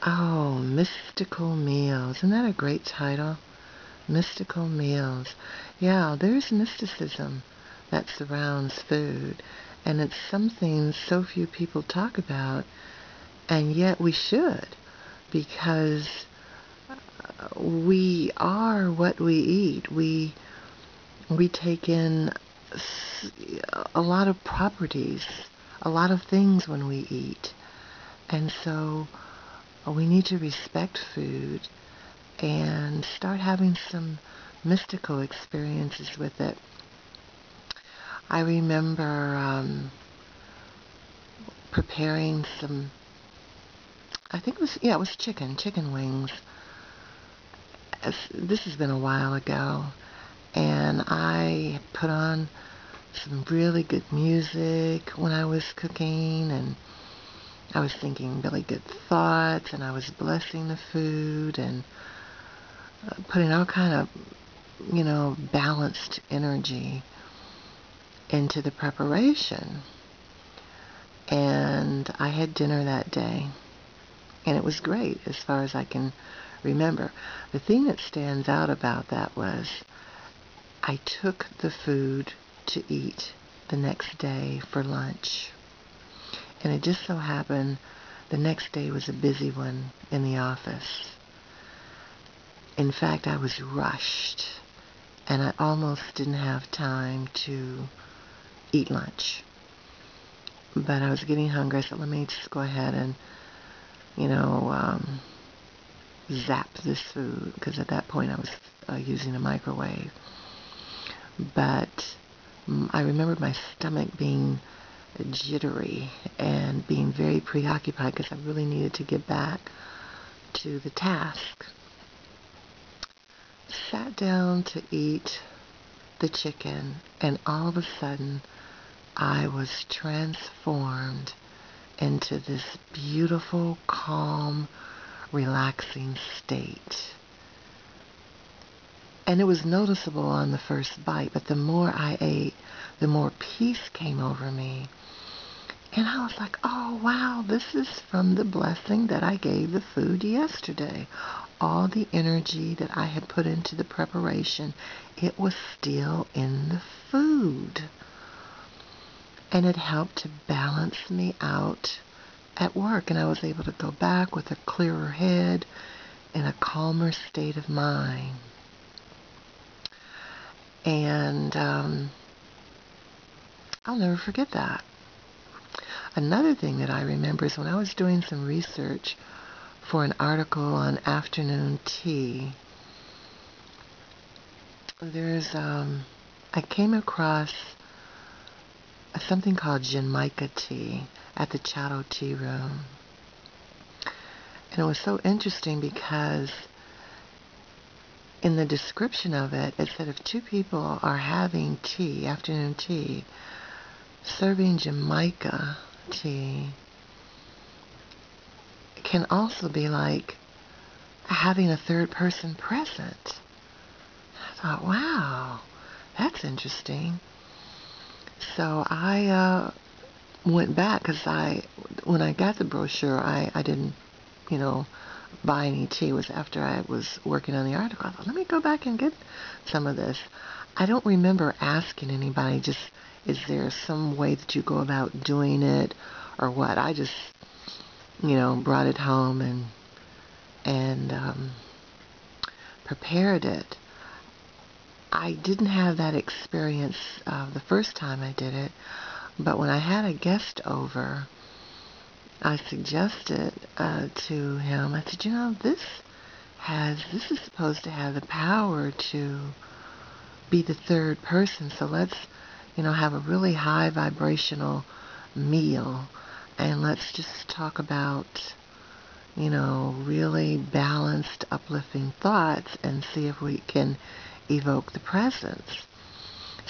Oh, Mystical Meals. Isn't that a great title? Mystical Meals. Yeah, there's mysticism that surrounds food, and it's something so few people talk about, and yet we should, because we are what we eat. We take in a lot of properties, a lot of things when we eat, and so we need to respect food and start having some mystical experiences with it. I remember preparing some, I think it was chicken wings. This has been a while ago, and I put on some really good music when I was cooking, and I was thinking really good thoughts, and I was blessing the food and putting all kind of, balanced energy into the preparation. And I had dinner that day, and it was great as far as I can remember. The thing that stands out about that was I took the food to eat the next day for lunch. And it just so happened the next day was a busy one in the office. In fact, I was rushed, and I almost didn't have time to eat lunch. But I was getting hungry. I said, let me just go ahead and, zap this food, because at that point I was using a microwave. But I remember my stomach being jittery and being very preoccupied because I really needed to get back to the task. Sat down to eat the chicken, and all of a sudden I was transformed into this beautiful, calm, relaxing state. And it was noticeable on the first bite, but the more I ate, the more peace came over me. And I was like, oh, wow, this is from the blessing that I gave the food yesterday. All the energy that I had put into the preparation, it was still in the food. And it helped to balance me out at work. And I was able to go back with a clearer head and a calmer state of mind. And I'll never forget that. Another thing that I remember is when I was doing some research for an article on afternoon tea, I came across something called Jamaica tea at the Chato Tea Room. And it was so interesting because in the description of it, it said if two people are having tea, afternoon tea, serving Jamaica tea can also be like having a third person present. I thought, wow, that's interesting. So I went back because when I got the brochure, I didn't, buy any tea. It was after I was working on the article. I thought, let me go back and get some of this. I don't remember asking anybody, just, is there some way that you go about doing it or what? I just, brought it home and prepared it. I didn't have that experience the first time I did it, but when I had a guest over, I suggested to him, I said, this is supposed to have the power to be the third person, so let's, have a really high vibrational meal, and let's just talk about, really balanced, uplifting thoughts and see if we can evoke the presence.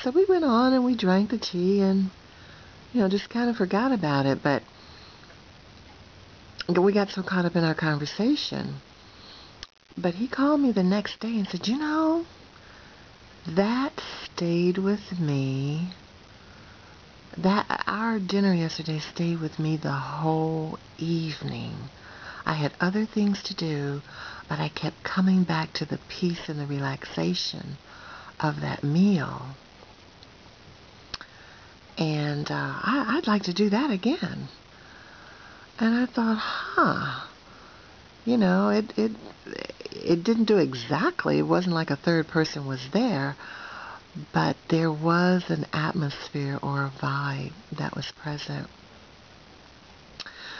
So we went on and we drank the tea and, just kind of forgot about it, but we got so caught up in our conversation. But he called me the next day and said, that stayed with me. That our dinner yesterday stayed with me the whole evening. I had other things to do, but I kept coming back to the peace and the relaxation of that meal. And I'd like to do that again. And I thought, it didn't do exactly. It wasn't like a third person was there, but there was an atmosphere or a vibe that was present.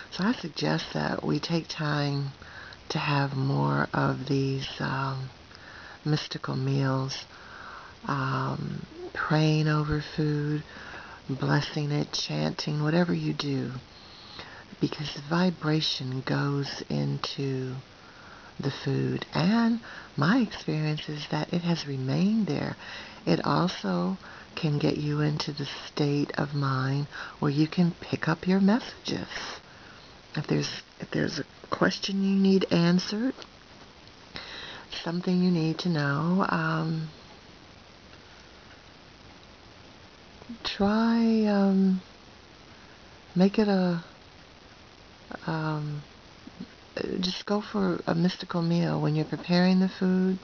So I suggest that we take time to have more of these mystical meals, praying over food, blessing it, chanting, whatever you do, because the vibration goes into the food. And my experience is that it has remained there. It also can get you into the state of mind where you can pick up your messages. If there's a question you need answered, something you need to know, try make it just go for a mystical meal when you're preparing the food.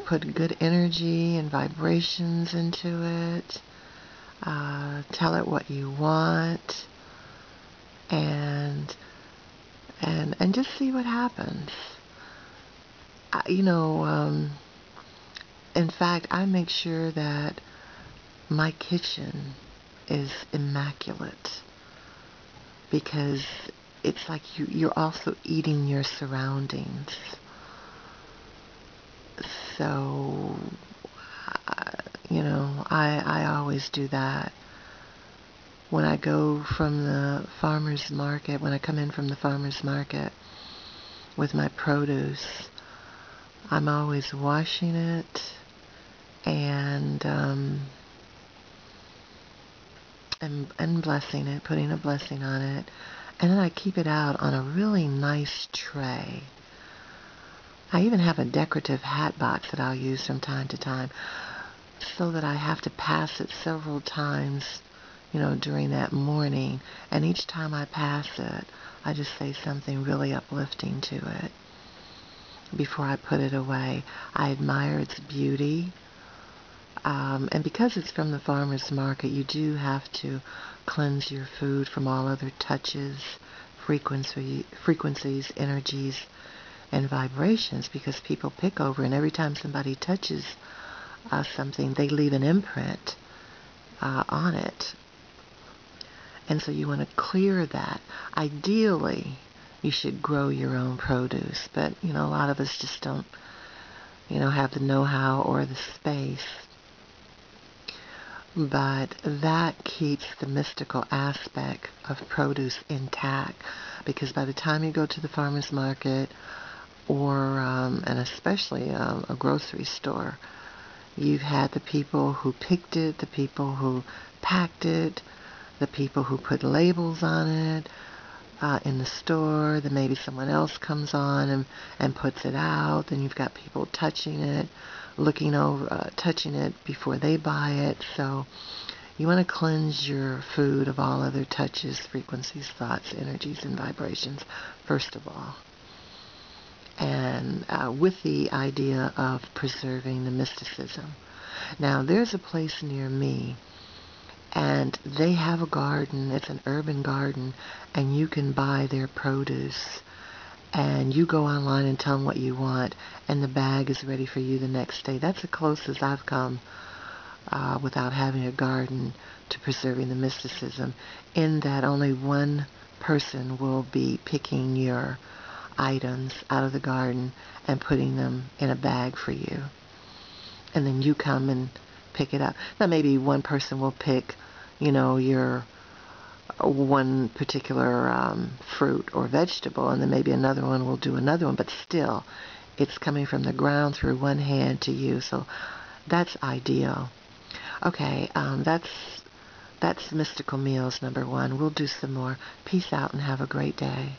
Put good energy and vibrations into it. Tell it what you want, and just see what happens. In fact, I make sure that my kitchen is immaculate, because it's like you're also eating your surroundings. So, I always do that. When I go from the farmer's market, when I come in from the farmer's market with my produce, I'm always washing it and blessing it, putting a blessing on it. And then I keep it out on a really nice tray. I even have a decorative hat box that I'll use from time to time, so that I have to pass it several times, during that morning. And each time I pass it, I just say something really uplifting to it before I put it away. I admire its beauty. And because it's from the farmer's market, you do have to cleanse your food from all other touches, frequencies, energies, and vibrations, because people pick over, and every time somebody touches something, they leave an imprint on it. And so you want to clear that. Ideally, you should grow your own produce, but a lot of us just don't have the know-how or the space. But that keeps the mystical aspect of produce intact, because by the time you go to the farmer's market, or and especially a grocery store, you've had the people who picked it, the people who packed it, the people who put labels on it in the store. Then maybe someone else comes on and puts it out. Then you've got people touching it, looking over, touching it before they buy it. So you want to cleanse your food of all other touches, frequencies, thoughts, energies, and vibrations, first of all. And with the idea of preserving the mysticism. Now, there's a place near me, and they have a garden. It's an urban garden, and you can buy their produce. And you go online and tell them what you want, and the bag is ready for you the next day. That's the closest I've come without having a garden to preserving the mysticism, in that only one person will be picking your items out of the garden and putting them in a bag for you. And then you come and pick it up. Now maybe one person will pick, your one particular fruit or vegetable, and then maybe another one will do another one, but still, it's coming from the ground through one hand to you. So that's ideal. Okay, that's Mystical Meals number 1. We'll do some more. Peace out and have a great day.